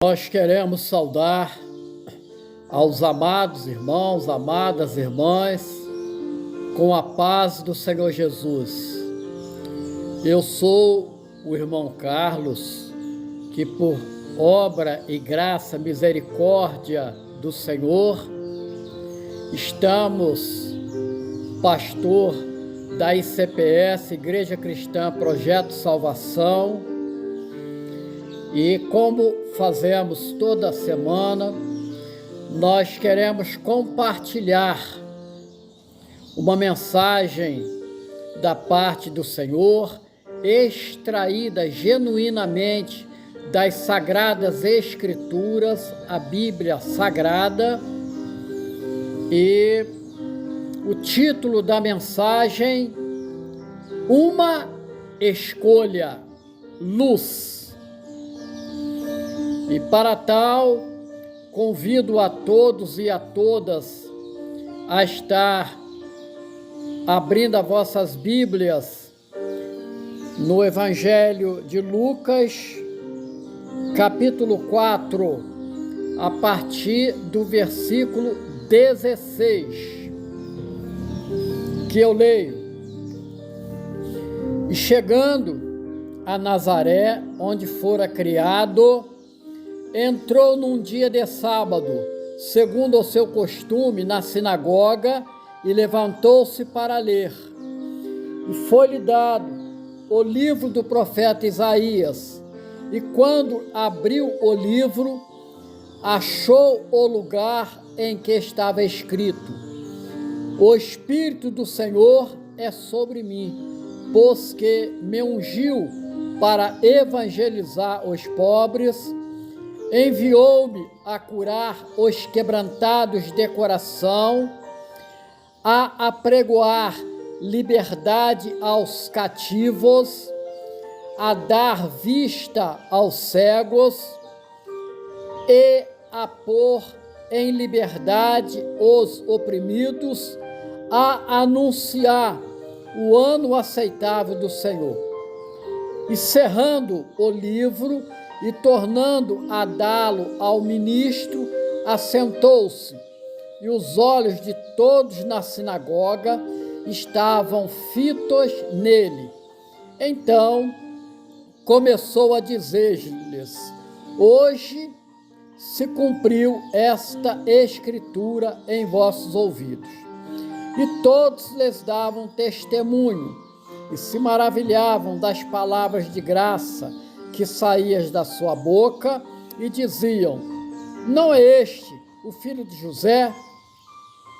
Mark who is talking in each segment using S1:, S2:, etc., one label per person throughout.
S1: Nós queremos saudar aos amados irmãos, amadas irmãs, com a paz do Senhor Jesus. Eu sou o irmão Carlos, que por obra e graça, misericórdia do Senhor, estamos pastor da ICPS, Igreja Cristã Projeto Salvação, e como fazemos toda semana, nós queremos compartilhar uma mensagem da parte do Senhor, extraída genuinamente das Sagradas Escrituras, a Bíblia Sagrada, e o título da mensagem: Uma Escolha, Luz. E para tal, convido a todos e a todas a estar abrindo as vossas Bíblias no Evangelho de Lucas, capítulo 4, a partir do versículo 16, que eu leio. E chegando a Nazaré, onde fora criado, entrou num dia de sábado, segundo o seu costume, na sinagoga, e levantou-se para ler. E foi-lhe dado o livro do profeta Isaías. E quando abriu o livro, achou o lugar em que estava escrito: O Espírito do Senhor é sobre mim, pois que me ungiu para evangelizar os pobres, enviou-me a curar os quebrantados de coração, a apregoar liberdade aos cativos, a dar vista aos cegos e a pôr em liberdade os oprimidos, a anunciar o ano aceitável do Senhor. E cerrando o livro e tornando a dá-lo ao ministro, assentou-se, e os olhos de todos na sinagoga estavam fitos nele. Então começou a dizer-lhes: Hoje se cumpriu esta escritura em vossos ouvidos. E todos lhes davam testemunho e se maravilhavam das palavras de graça que saíam da sua boca, e diziam: Não é este o filho de José?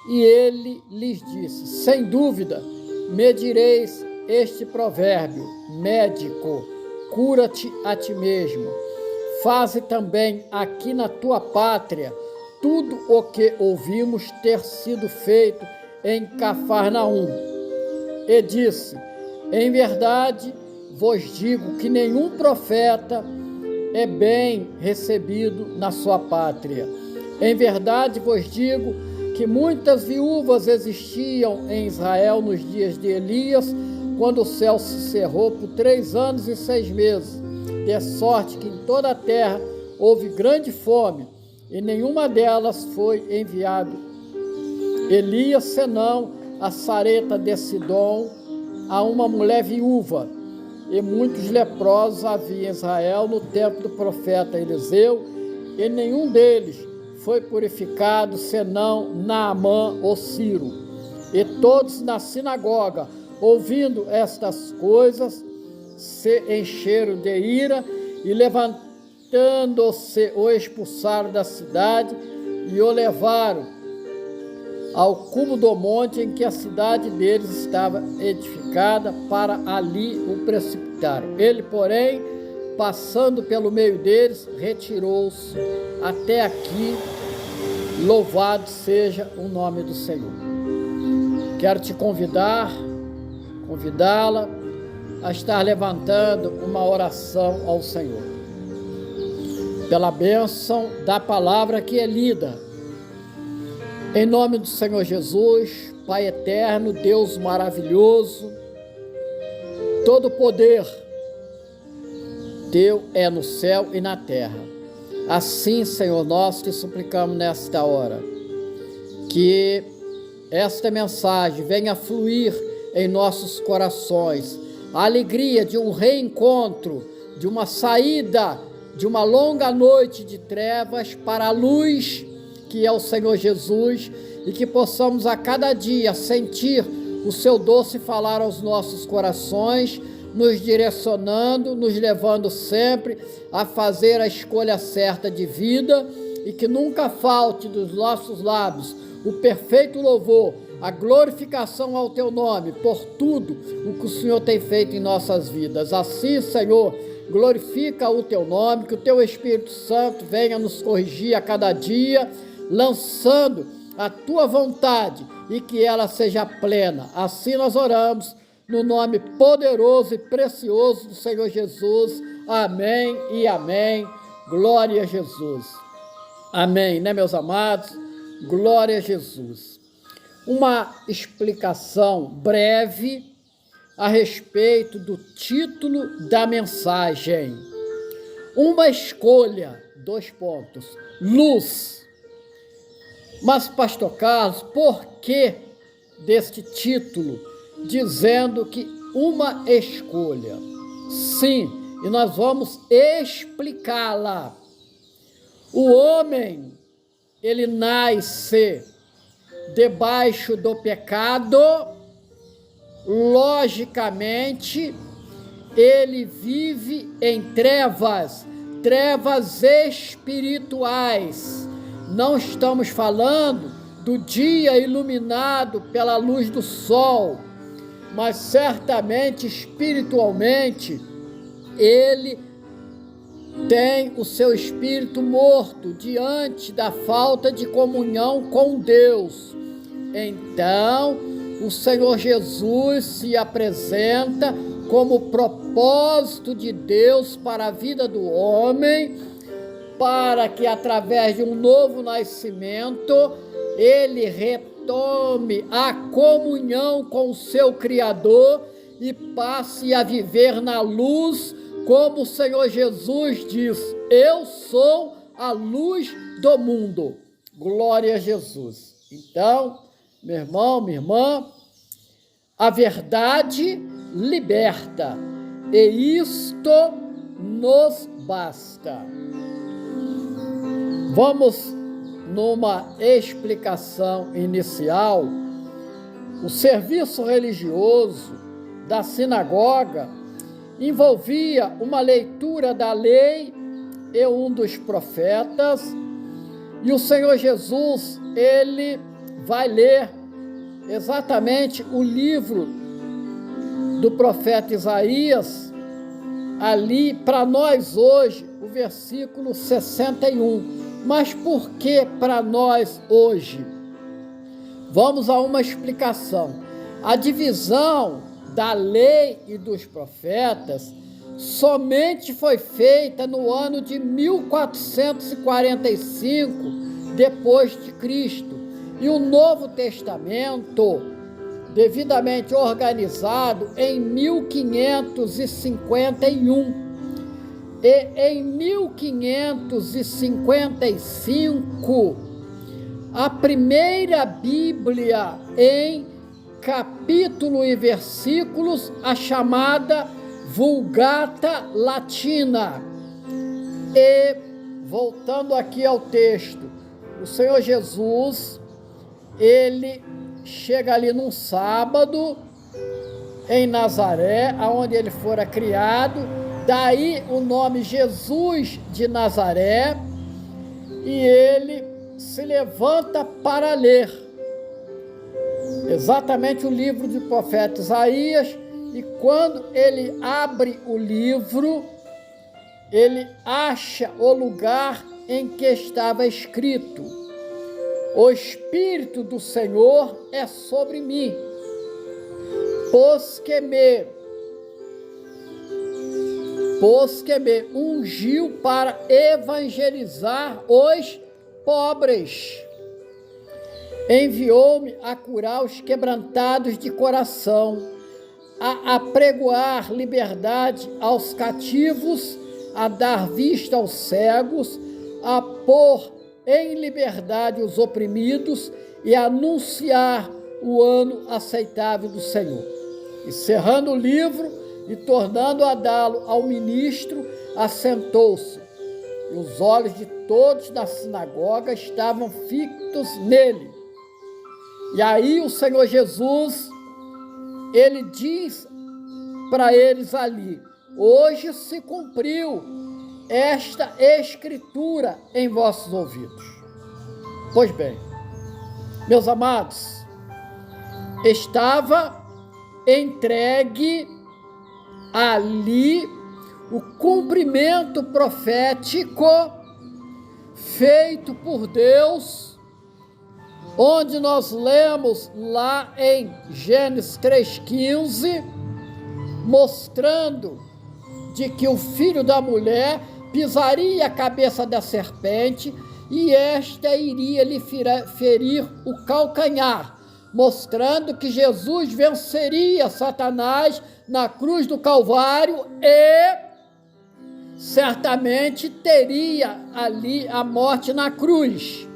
S1: E ele lhes disse: Sem dúvida, me direis este provérbio: Médico, cura-te a ti mesmo. Faze também aqui na tua pátria tudo o que ouvimos ter sido feito em Cafarnaum. E disse: Em verdade vos digo que nenhum profeta é bem recebido na sua pátria. Em verdade vos digo que muitas viúvas existiam em Israel nos dias de Elias, quando o céu se cerrou por 3 anos e 6 meses, de sorte que em toda a terra houve grande fome, e nenhuma delas foi enviado Elias, senão a Sarepta de Sidom, a uma mulher viúva. E muitos leprosos havia em Israel no tempo do profeta Eliseu, e nenhum deles foi purificado, senão Naamã o Ciro. E todos na sinagoga, ouvindo estas coisas, se encheram de ira, e levantando-se o expulsaram da cidade e o levaram ao cume do monte em que a cidade deles estava edificada, para ali o precipitaram. Ele, porém, passando pelo meio deles, retirou-se. Até aqui, louvado seja o nome do Senhor. Quero te convidá-la a estar levantando uma oração ao Senhor, pela bênção da palavra que é lida. Em nome do Senhor Jesus, Pai eterno, Deus maravilhoso, todo poder Teu é no céu e na terra. Assim, Senhor, nós te suplicamos nesta hora, que esta mensagem venha fluir em nossos corações, a alegria de um reencontro, de uma saída, de uma longa noite de trevas para a luz, que é o Senhor Jesus, e que possamos a cada dia sentir o seu doce falar aos nossos corações, nos direcionando, nos levando sempre a fazer a escolha certa de vida, e que nunca falte dos nossos lábios o perfeito louvor, a glorificação ao teu nome, por tudo o que o Senhor tem feito em nossas vidas. Assim, Senhor, glorifica o teu nome, que o teu Espírito Santo venha nos corrigir a cada dia, lançando a tua vontade e que ela seja plena. Assim nós oramos, no nome poderoso e precioso do Senhor Jesus. Amém e amém. Glória a Jesus. Amém, né, meus amados? Glória a Jesus. Uma explicação breve a respeito do título da mensagem. Uma escolha, luz. Mas, pastor Carlos, por que deste título dizendo que uma escolha? Sim, e nós vamos explicá-la. O homem, ele nasce debaixo do pecado, logicamente, ele vive em trevas espirituais. Não estamos falando do dia iluminado pela luz do sol, mas certamente, espiritualmente, ele tem o seu espírito morto diante da falta de comunhão com Deus. Então, o Senhor Jesus se apresenta como propósito de Deus para a vida do homem, para que através de um novo nascimento, ele retome a comunhão com o seu Criador e passe a viver na luz, como o Senhor Jesus diz: eu sou a luz do mundo. Glória a Jesus. Então, meu irmão, minha irmã, a verdade liberta, e isto nos basta. Vamos numa explicação inicial. O serviço religioso da sinagoga envolvia uma leitura da lei e um dos profetas, e o Senhor Jesus, ele vai ler exatamente o livro do profeta Isaías, ali para nós hoje, o versículo 61. Mas por que para nós hoje? Vamos a uma explicação. A divisão da lei e dos profetas somente foi feita no ano de 1445 depois de Cristo, e o Novo Testamento, devidamente organizado, em 1551. E em 1555, a primeira Bíblia em capítulo e versículos, a chamada Vulgata Latina. E, voltando aqui ao texto, o Senhor Jesus, ele chega ali num sábado, em Nazaré, aonde ele fora criado, daí o nome Jesus de Nazaré, e ele se levanta para ler exatamente o livro do profeta Isaías, e quando ele abre o livro, ele acha o lugar em que estava escrito: o Espírito do Senhor é sobre mim, pois que me ungiu para evangelizar os pobres, enviou-me a curar os quebrantados de coração, a apregoar liberdade aos cativos, a dar vista aos cegos, a pôr em liberdade os oprimidos e anunciar o ano aceitável do Senhor. E cerrando o livro e tornando a dá-lo ao ministro, assentou-se. E os olhos de todos da sinagoga estavam fitos nele. E aí o Senhor Jesus, ele diz para eles ali: hoje se cumpriu esta escritura em vossos ouvidos. Pois bem, meus amados, estava entregue ali o cumprimento profético feito por Deus, onde nós lemos lá em Gênesis 3,15, mostrando de que o filho da mulher pisaria a cabeça da serpente e esta iria lhe ferir o calcanhar, mostrando que Jesus venceria Satanás na cruz do Calvário e certamente teria ali a morte na cruz.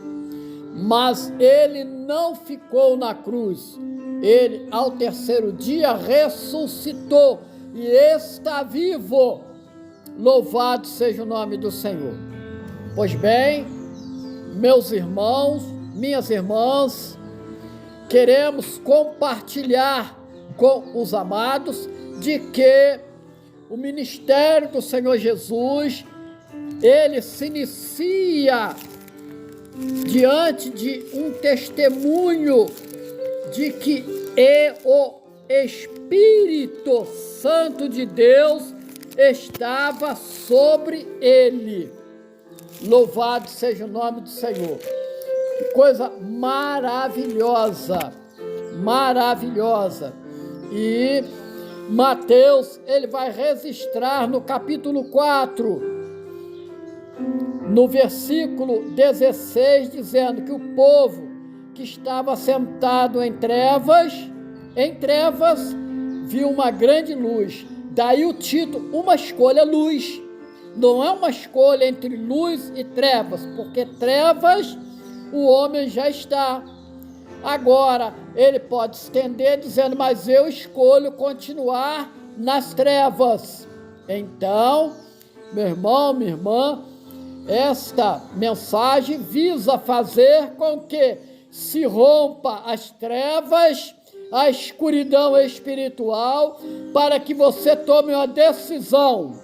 S1: Mas ele não ficou na cruz. Ele, ao terceiro dia, ressuscitou e está vivo. Louvado seja o nome do Senhor. Pois bem, meus irmãos, minhas irmãs, queremos compartilhar com os amados de que o ministério do Senhor Jesus, ele se inicia diante de um testemunho de que o Espírito Santo de Deus estava sobre ele. Louvado seja o nome do Senhor. Que coisa maravilhosa, maravilhosa. E Mateus, ele vai registrar no capítulo 4, no versículo 16, dizendo que o povo que estava sentado em trevas, viu uma grande luz. Daí o título, uma escolha luz. Não é uma escolha entre luz e trevas, porque trevas o homem já está. Agora, ele pode estender dizendo, mas eu escolho continuar nas trevas. Então, meu irmão, minha irmã, esta mensagem visa fazer com que se rompa as trevas, a escuridão espiritual, para que você tome uma decisão,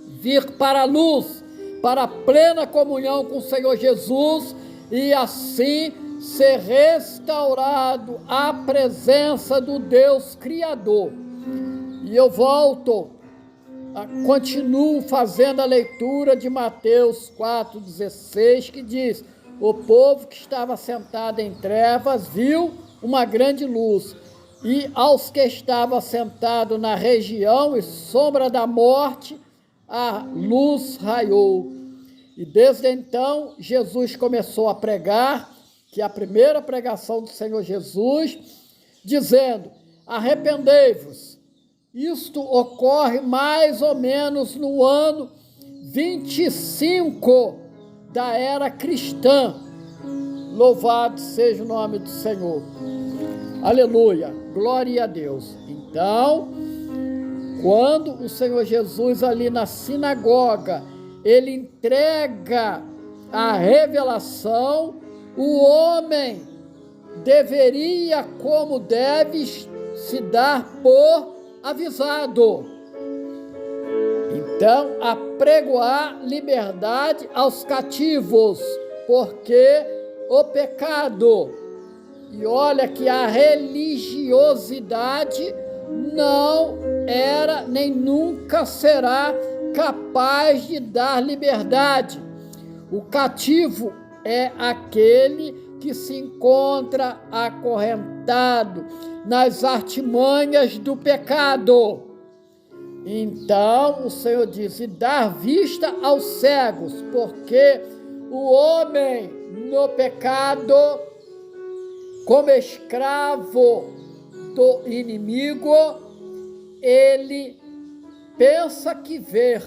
S1: vir para a luz, para a plena comunhão com o Senhor Jesus e assim ser restaurado à presença do Deus Criador. E eu continuo fazendo a leitura de Mateus 4,16, que diz, o povo que estava sentado em trevas viu uma grande luz, e aos que estavam sentados na região e sombra da morte, a luz raiou. E desde então, Jesus começou a pregar, que é a primeira pregação do Senhor Jesus, dizendo, arrependei-vos. Isto ocorre mais ou menos no ano 25 da era cristã. Louvado seja o nome do Senhor. Aleluia, glória a Deus. Então, quando o Senhor Jesus ali na sinagoga, ele entrega a revelação, o homem deveria, como deve, se dar por avisado. Então, apregoar liberdade aos cativos, porque o pecado, e olha que a religiosidade não era nem nunca será capaz de dar liberdade. O cativo é aquele que se encontra acorrentado nas artimanhas do pecado. Então o Senhor diz, e dar vista aos cegos, porque o homem no pecado, como escravo do inimigo, ele pensa que vê,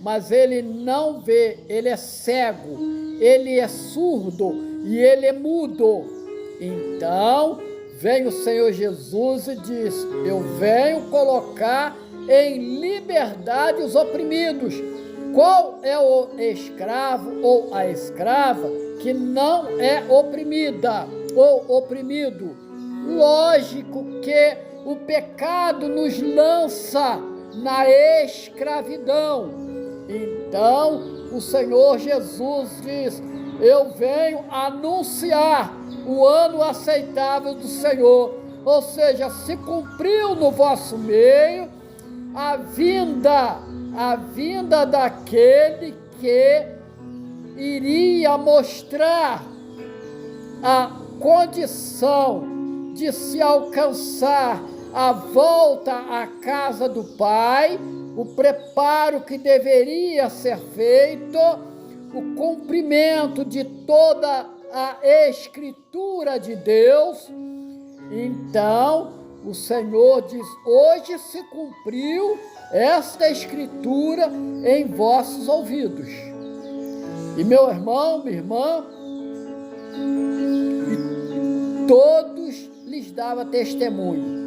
S1: mas ele não vê, ele é cego, ele é surdo e ele é mudo. Então, vem o Senhor Jesus e diz: eu venho colocar em liberdade os oprimidos. Qual é o escravo ou a escrava que não é oprimida ou oprimido? Lógico que o pecado nos lança na escravidão. Então, o Senhor Jesus diz: eu venho anunciar o ano aceitável do Senhor. Ou seja, se cumpriu no vosso meio a vinda daquele que iria mostrar a condição de se alcançar a volta à casa do Pai, o preparo que deveria ser feito, o cumprimento de toda a Escritura de Deus. Então, o Senhor diz: hoje se cumpriu esta Escritura em vossos ouvidos. E meu irmão, minha irmã, todos lhes dava testemunho.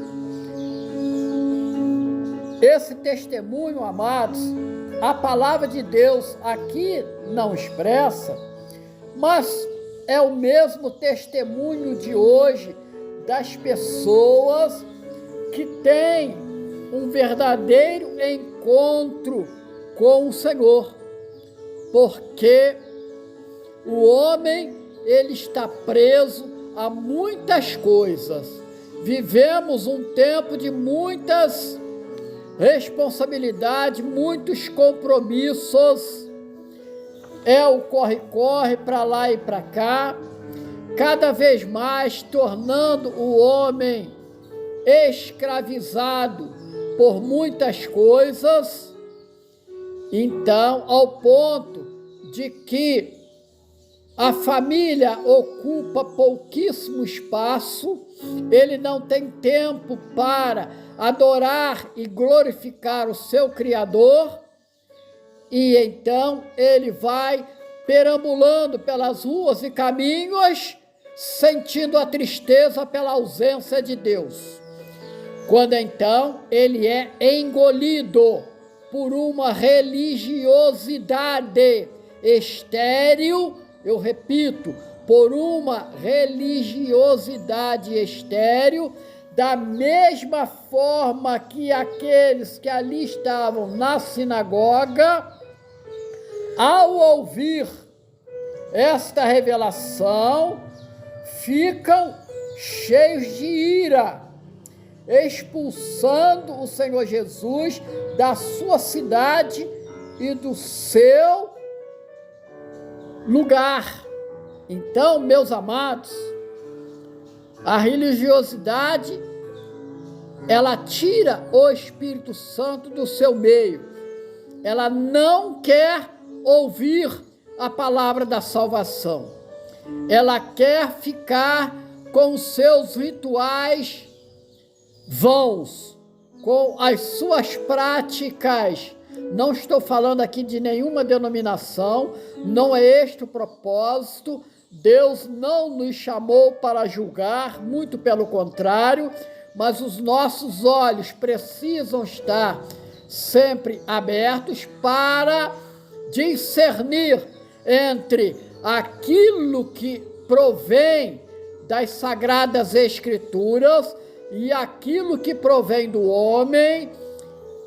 S1: Esse testemunho, amados, a palavra de Deus aqui não expressa, mas é o mesmo testemunho de hoje das pessoas que têm um verdadeiro encontro com o Senhor, porque o homem, ele está preso a muitas coisas. Vivemos um tempo de muitas responsabilidades, muitos compromissos, é o corre-corre para lá e para cá, cada vez mais tornando o homem escravizado por muitas coisas. Então, ao ponto de que a família ocupa pouquíssimo espaço, ele não tem tempo para adorar e glorificar o seu Criador, e então ele vai perambulando pelas ruas e caminhos, sentindo a tristeza pela ausência de Deus. Quando então ele é engolido por uma religiosidade estéril, eu repito, por uma religiosidade estéril, da mesma forma que aqueles que ali estavam na sinagoga, ao ouvir esta revelação, ficam cheios de ira, expulsando o Senhor Jesus da sua cidade e do seu lugar. Então, meus amados, a religiosidade, ela tira o Espírito Santo do seu meio. Ela não quer ouvir a palavra da salvação. Ela quer ficar com os seus rituais vãos, com as suas práticas. Não estou falando aqui de nenhuma denominação, não é este o propósito. Deus não nos chamou para julgar, muito pelo contrário, mas os nossos olhos precisam estar sempre abertos para discernir entre aquilo que provém das Sagradas Escrituras e aquilo que provém do homem,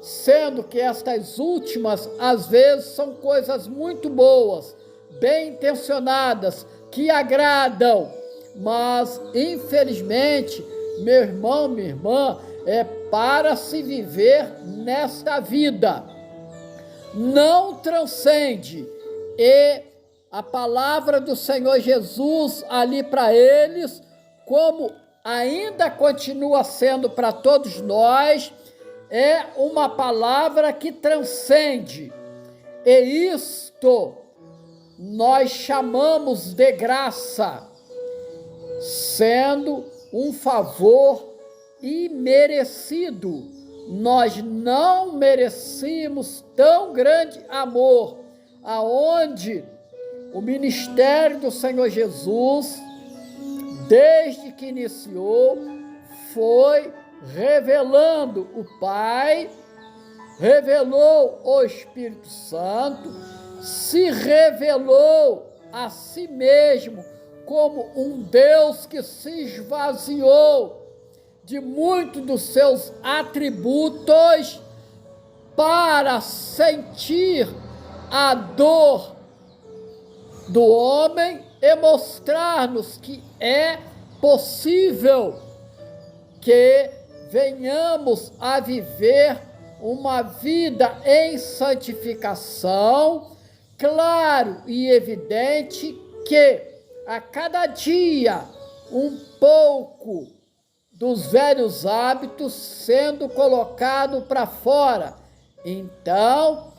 S1: sendo que estas últimas, às vezes, são coisas muito boas, bem intencionadas, que agradam, mas, infelizmente, meu irmão, minha irmã, é para se viver nesta vida. Não transcende. E a palavra do Senhor Jesus ali para eles, como ainda continua sendo para todos nós, é uma palavra que transcende. E isto nós chamamos de graça, sendo um favor imerecido, nós não merecíamos tão grande amor, aonde o ministério do Senhor Jesus, desde que iniciou, foi revelando o Pai, revelou o Espírito Santo, se revelou a si mesmo como um Deus que se esvaziou de muitos dos seus atributos para sentir a dor do homem e mostrar-nos que é possível que venhamos a viver uma vida em santificação, claro e evidente que a cada dia um pouco dos velhos hábitos sendo colocado para fora. Então,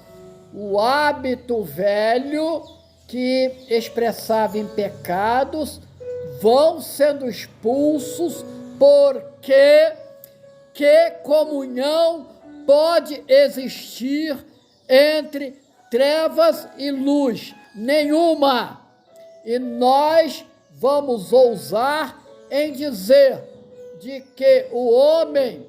S1: o hábito velho que expressava em pecados vão sendo expulsos, porque que comunhão pode existir entre trevas e luz? Nenhuma. E nós vamos ousar em dizer de que o homem,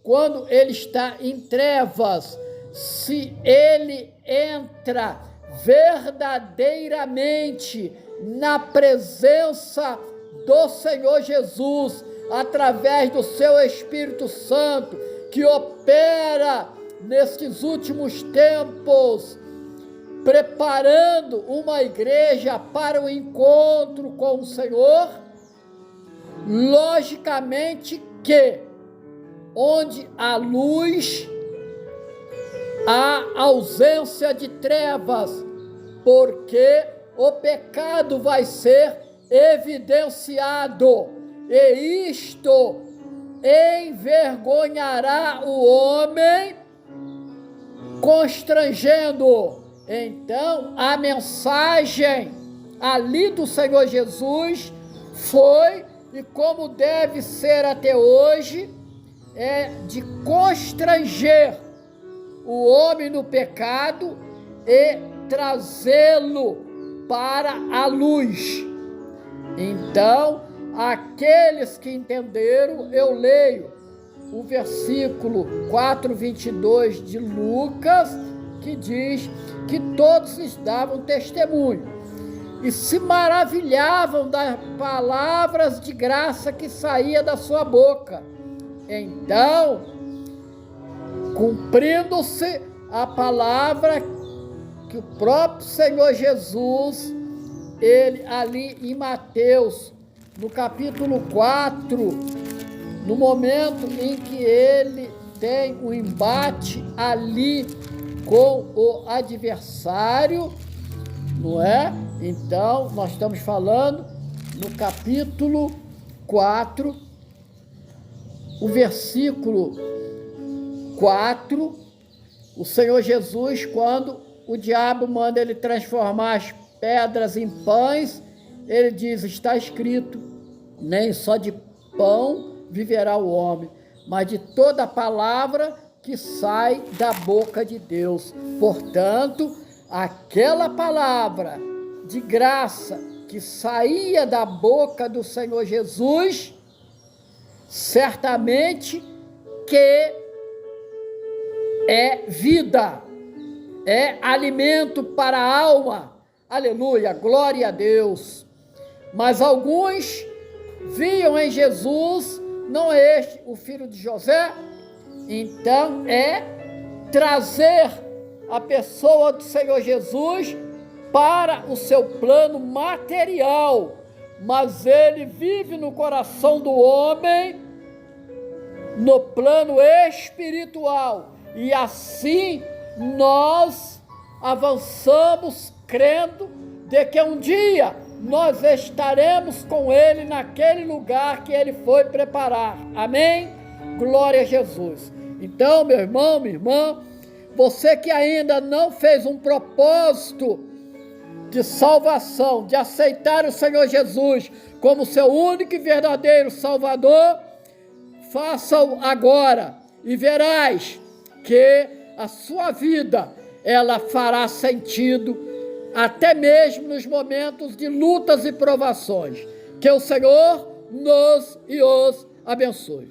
S1: quando ele está em trevas, se ele entra verdadeiramente na presença do Senhor Jesus, através do seu Espírito Santo, que opera nestes últimos tempos, preparando uma igreja para o encontro com o Senhor, logicamente que onde há luz, há ausência de trevas, porque o pecado vai ser evidenciado, e isto envergonhará o homem, constrangendo. Então, a mensagem ali do Senhor Jesus foi, e como deve ser até hoje, é de constranger o homem no pecado e trazê-lo para a luz. Então, aqueles que entenderam, eu leio o versículo 4:22 de Lucas, que diz que todos lhes davam testemunho e se maravilhavam das palavras de graça que saía da sua boca. Então, cumprindo-se a palavra que o próprio Senhor Jesus, ele ali em Mateus, no capítulo 4, no momento em que ele tem um embate ali com o adversário, não é? Então, nós estamos falando no capítulo 4, o versículo 4, o Senhor Jesus, quando o diabo manda ele transformar as pedras em pães, ele diz, está escrito, nem só de pão viverá o homem, mas de toda a palavra que sai da boca de Deus. Portanto, aquela palavra de graça que saía da boca do Senhor Jesus, certamente que é vida, é alimento para a alma. Aleluia, glória a Deus. Mas alguns viam em Jesus, não é este o filho de José? Então é trazer a pessoa do Senhor Jesus para o seu plano material, mas ele vive no coração do homem no plano espiritual, e assim nós avançamos crendo de que um dia nós estaremos com ele naquele lugar que ele foi preparar. Amém? Glória a Jesus. Então, meu irmão, minha irmã, você que ainda não fez um propósito de salvação, de aceitar o Senhor Jesus como seu único e verdadeiro Salvador, faça-o agora e verás que a sua vida, ela fará sentido até mesmo nos momentos de lutas e provações. Que o Senhor nos e os abençoe.